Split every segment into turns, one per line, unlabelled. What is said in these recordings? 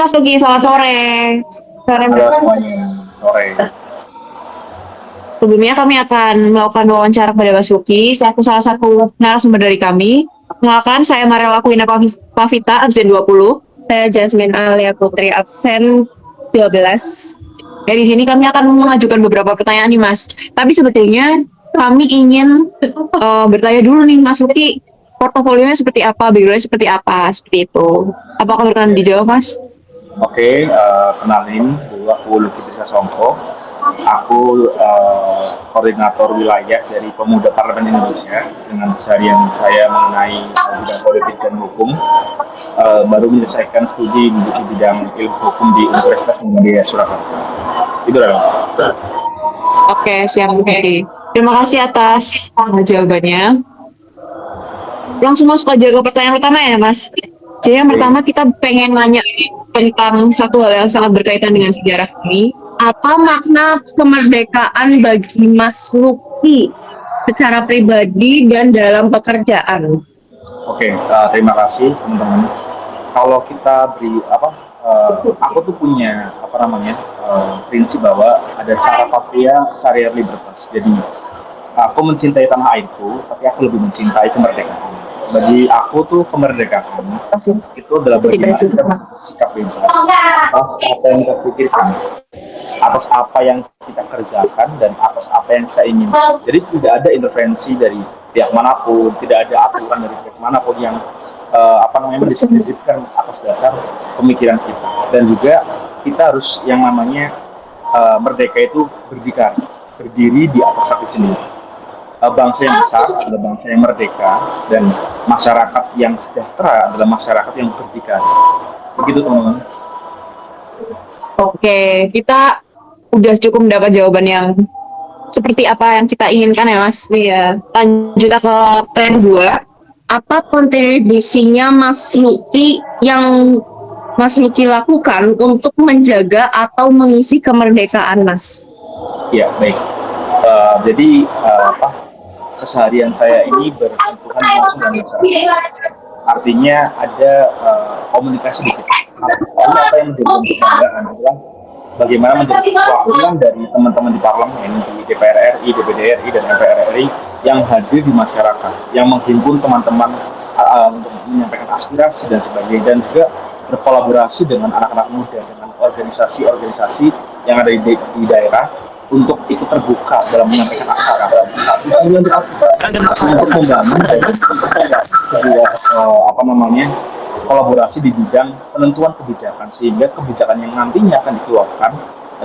Mas Luki, selamat sore. Sore,
Halo
Mas.
semuanya, sore.
Sebelumnya kami akan melakukan wawancara kepada Mas Luki, selaku salah satu narasumber dari kami. Kenalkan, saya Mariela Kuina Pavita, absen 20. Saya Jasmine Alia Putri, absen 12. Di sini kami akan mengajukan beberapa pertanyaan nih, Mas. Tapi sebetulnya kami ingin bertanya dulu nih, Mas Luki, portofolionya seperti apa, backgroundnya seperti apa, seperti itu. Apakah berkenan dijawab, Mas?
Oke, kenalin dulu aku Luki Songko. Aku koordinator wilayah dari Pemuda Parlemen Indonesia dengan keseharian saya mengenai bidang politik dan hukum. Baru menyelesaikan studi di bidang ilmu hukum di Universitas Muhammadiyah Surakarta. Itu adalah.
Oke, siap. Oke. Terima kasih atas jawabannya. Langsung masuk aja ke pertanyaan pertama ya, Mas. Jadi yang pertama kita pengen nanya tentang satu hal yang sangat berkaitan dengan sejarah ini. Apa makna kemerdekaan bagi Mas Luki secara pribadi dan dalam pekerjaan?
Oke, terima kasih teman-teman. Kalau kita beri apa, aku tuh punya apa namanya prinsip bahwa ada cara patria, carrier libertas. Jadi aku mencintai tanah airku, tapi aku lebih mencintai kemerdekaan. Bagi aku tuh kemerdekaan itu adalah bagaimana kita bersikap bebas atas apa yang kita pikirkan, atas apa yang kita kerjakan dan atas apa yang kita ingin. Jadi tidak ada intervensi dari pihak manapun, tidak ada aturan dari pihak manapun yang apa namanya mendiskripsikan atas dasar pemikiran kita. Dan juga kita harus yang namanya merdeka itu berdiri di atas kaki sendiri. Bangsa yang besar adalah bangsa yang merdeka dan masyarakat yang sejahtera adalah masyarakat yang berdikari. Begitu teman-teman.
Oke, kita udah cukup mendapat jawaban yang seperti apa yang kita inginkan ya, Mas. Iya. Lanjut ke pertanyaan kedua. Apa kontribusinya Mas Luki yang Mas Luki lakukan untuk menjaga atau mengisi kemerdekaan, Mas?
Ya, baik. Jadi keseharian saya ini bersentuhan langsung dengan masyarakat. Artinya ada komunikasi di kita. Lalu apa yang menjadi kebanggaan adalah bagaimana menjadi perwakilan dari teman-teman di parlemen, di DPR RI, DPD RI, dan MPR RI yang hadir di masyarakat, yang menghimpun teman-teman untuk menyampaikan aspirasi dan sebagainya, dan juga berkolaborasi dengan anak-anak muda, dengan organisasi-organisasi yang ada di daerah untuk ikut terbuka dalam menyampaikan aspirasi untuk membangun sebuah apa namanya kolaborasi di bidang penentuan kebijakan, sehingga kebijakan yang nantinya akan dikeluarkan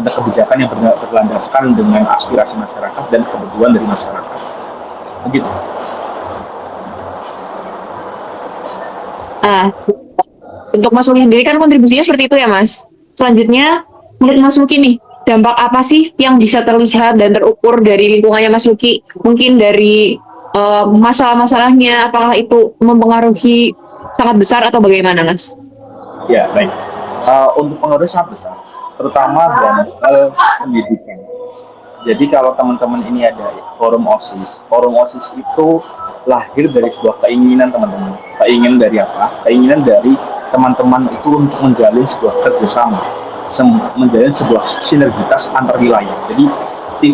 ada kebijakan yang berlandaskan dengan aspirasi masyarakat dan kebutuhan dari masyarakat. Begitu.
Untuk Mas Luki sendiri kan kontribusinya seperti itu ya, Mas. Selanjutnya, menurut Mas Luki nih, dampak apa sih yang bisa terlihat dan terukur dari lingkungannya Mas Luki? Mungkin dari masalah-masalahnya, apakah itu mempengaruhi sangat besar atau bagaimana, Mas?
Ya, baik. Untuk pengaruh sangat besar, terutama dalam hal pendidikan. Jadi kalau teman-teman ini ada forum OSIS itu lahir dari sebuah keinginan teman-teman. Keinginan dari apa? Keinginan dari teman-teman itu untuk menjalin sebuah kerjasama, menjalin sebuah sinergitas antar wilayah. Jadi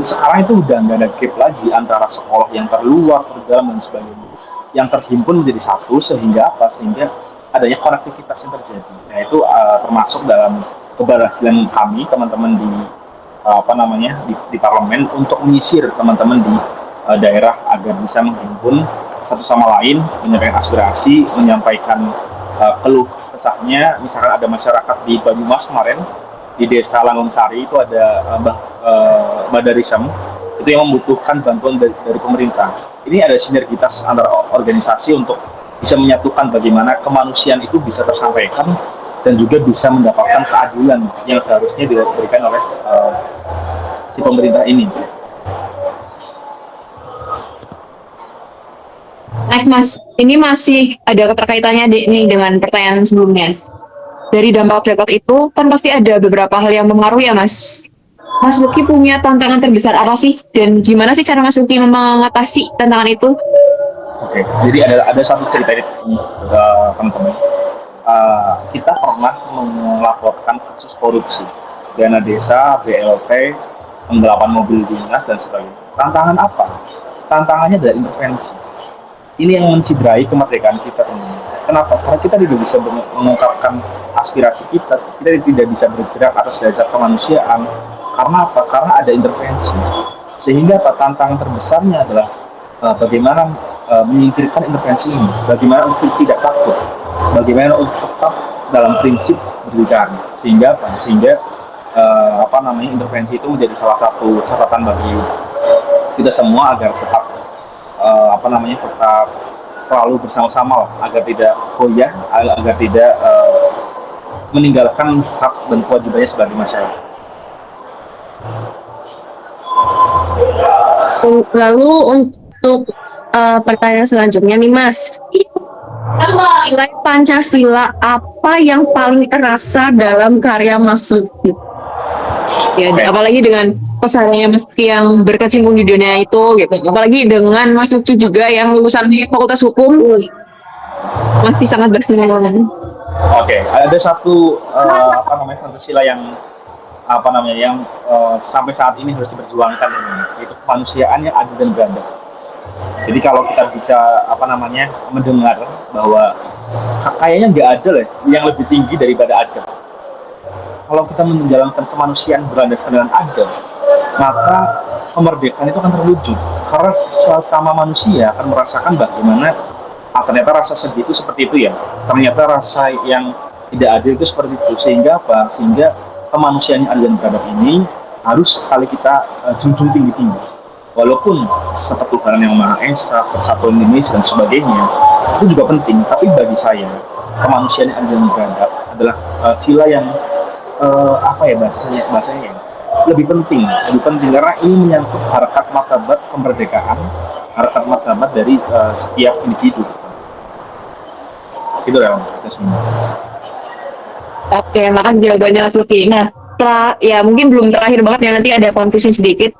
sekarang itu udah nggak ada gap lagi antara sekolah yang terluar, terdalam dan sebagainya. Yang terhimpun menjadi satu sehingga apa? Sehingga adanya konektivitas yang terjadi. Nah itu termasuk dalam keberhasilan kami teman-teman di apa namanya di parlemen untuk menyisir teman-teman di daerah agar bisa menghimpun satu sama lain, menyampaikan aspirasi, menyampaikan keluh kesahnya. Misalkan ada masyarakat di Banyumas kemarin di desa Langgong Sari itu ada Mbak Darisam itu yang membutuhkan bantuan dari pemerintah. Ini ada sinergitas antara organisasi untuk bisa menyatukan bagaimana kemanusiaan itu bisa tersampaikan dan juga bisa mendapatkan keadilan yang seharusnya diberikan oleh si pemerintah ini.
Next, Mas, ini masih ada keterkaitannya nih dengan pertanyaan sebelumnya. Dari dampak-dampak itu kan pasti ada beberapa hal yang mempengaruhi ya, Mas. Mas Luki punya tantangan terbesar apa sih? Dan gimana sih cara Mas Luki mengatasi tantangan itu?
Oke, jadi ada satu cerita ini teman-teman. kita pernah melaporkan kasus korupsi dana desa, BLT, penggelapan mobil dinas dan sebagainya. Tantangan apa? Tantangannya adalah intervensi. Ini yang menciderai kemerdekaan kita ini. Kenapa? Karena kita tidak bisa mengungkapkan aspirasi kita tidak bisa bergerak atas dasar kemanusiaan. Karena apa? Karena ada intervensi. Sehingga tantangan terbesarnya adalah bagaimana menyingkirkan intervensi ini, bagaimana untuk tidak takut, bagaimana untuk tetap dalam prinsip berbicara, sehingga intervensi itu menjadi salah satu catatan bagi kita semua agar tetap tetap selalu bersama-sama agar tidak goyah, agar tidak meninggalkan hak dan kewajibannya sebagai masyarakat.
Lalu untuk pertanyaan selanjutnya nih Mas, nilai Pancasila apa yang paling terasa dalam karya Mas Luki? Ya, apalagi dengan pesannya Mas Luki yang berkecimpung di dunia itu gitu. Apalagi dengan Mas Luki juga yang lulusan Fakultas Hukum masih sangat bersinar.
Oke, ada satu Pancasila yang sampai saat ini harus diperjuangkan ini, yaitu kemanusiaan yang adil dan beradab. Jadi kalau kita bisa mendengar bahwa kayaknya nggak ada lah yang lebih tinggi daripada adab. Kalau kita menjalankan kemanusiaan berlandaskan dengan adab, maka kemerdekaan itu akan terwujud. Karena sesama manusia akan merasakan bagaimana ternyata rasa sedih itu seperti itu ya. Ternyata rasa yang tidak adil itu seperti itu. Sehingga apa? Sehingga kemanusiaan yang adil dan beradab ini harus sekali kita junjung tinggi-tinggi. Walaupun satu Tuhan yang Maha Esa, persatuan Indonesia dan sebagainya, itu juga penting. Tapi bagi saya, kemanusiaan yang adil dan beradab adalah sila yang bahasanya lebih penting karena ini menyangkut harkat martabat kemerdekaan, harkat martabat dari setiap individu. Itu ya.
Oke, makasih jawabannya Mas Luki. Nah, ya mungkin belum terakhir banget ya, nanti ada konklusi sedikit.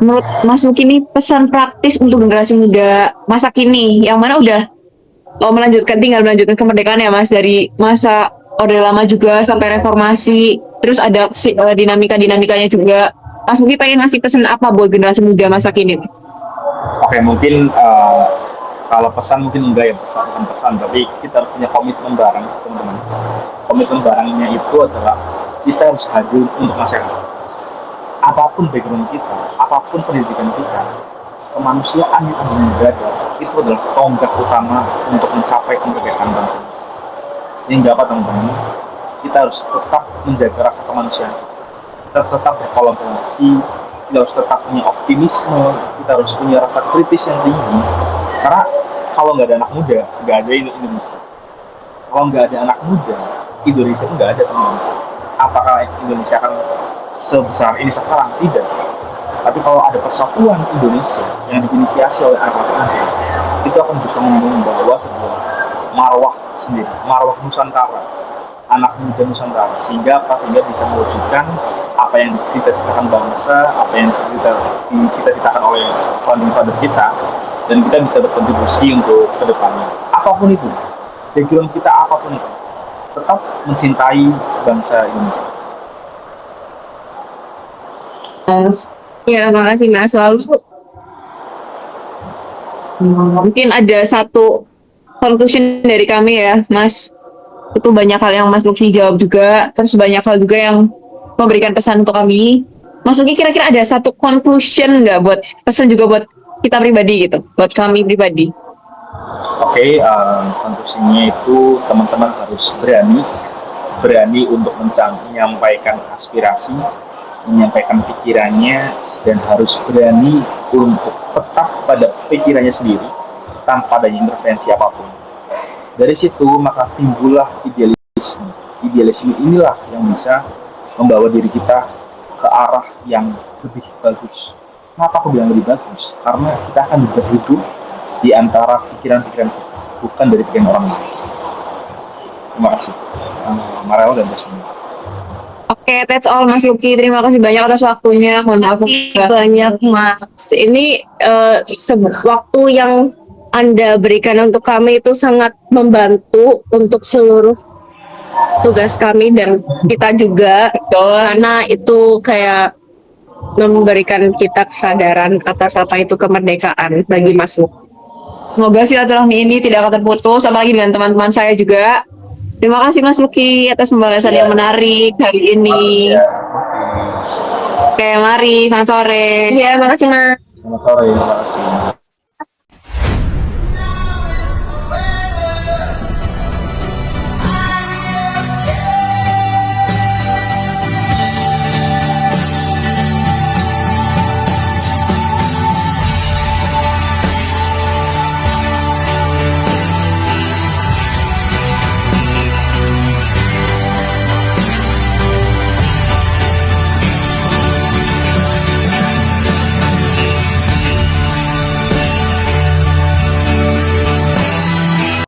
Menurut Mas Luki ini pesan praktis untuk generasi muda masa kini yang mana udah tinggal melanjutkan kemerdekaan ya Mas, dari masa Orde Lama juga sampai reformasi, terus ada dinamikanya juga. Mas Luki pengen ngasih pesan apa buat generasi muda masa kini?
Oke, mungkin kalau pesan mungkin enggak ya, bukan pesan, tapi kita harus punya komitmen bareng, teman-teman. Komitmen barengnya itu adalah kita harus hadir untuk masyarakat. Apapun background kita, apapun pendidikan kita, kemanusiaan yang ada di negara itu adalah tonggak utama untuk mencapai kemerdekaan bangsa. Sehingga apa teman-teman? Kita harus tetap menjaga rasa kemanusiaan. Kita tetap berkolaborasi, kita harus tetap punya optimisme, kita harus punya rasa kritis yang tinggi. Karena kalau nggak ada anak muda, nggak ada Indonesia. Kalau nggak ada anak muda, Indonesia nggak ada teman-teman. Apakah Indonesia akan sebesar ini sekarang? Tidak. Tapi kalau ada persatuan Indonesia yang diinisiasi oleh anak muda, itu akan bisa membawa sebuah marwah sendiri, marwah Nusantara, anak muda Nusantara, sehingga bisa mewujudkan apa yang dicita-citakan bangsa, apa yang dicita-citakan oleh founding father kita, dan kita bisa berkontribusi untuk kedepannya. Apapun itu, background kita apapun itu, tetap mencintai bangsa Indonesia.
Ya, makasih Mas. Lalu mungkin ada satu conclusion dari kami ya, Mas. Itu banyak hal yang Mas Luki jawab juga, terus banyak hal juga yang memberikan pesan untuk kami. Mas Luki kira-kira ada satu conclusion nggak buat pesan juga buat kita pribadi gitu, buat kami pribadi?
Oke, konklusinya itu teman-teman harus berani untuk menyampaikan aspirasi, menyampaikan pikirannya, dan harus berani untuk tetap pada pikirannya sendiri tanpa adanya intervensi apapun. Dari situ maka timbullah idealisme. Idealisme inilah yang bisa membawa diri kita ke arah yang lebih bagus. Kenapa aku bilang lebih bagus? Karena kita akan bisa hidup di antara pikiran-pikiran kita, bukan dari pikiran orang lain. Terima kasih, Marel dan Jasmine.
Oke, that's all Mas Luki. Terima kasih banyak atas waktunya. Mohon maaf
banyak Mas.
Ini waktu yang Anda berikan untuk kami itu sangat membantu untuk seluruh tugas kami dan kita juga, karena itu kayak memberikan kita kesadaran atas apa itu kemerdekaan bagi Mas Luki. Semoga silaturahmi ini tidak akan terputus, apalagi dengan teman-teman saya juga. Terima kasih Mas Luki atas pembahasan yang menarik hari ini.
Ya,
Oke, mari, selamat sore. Iya, makasih Mas.
selamat sore, terima kasih.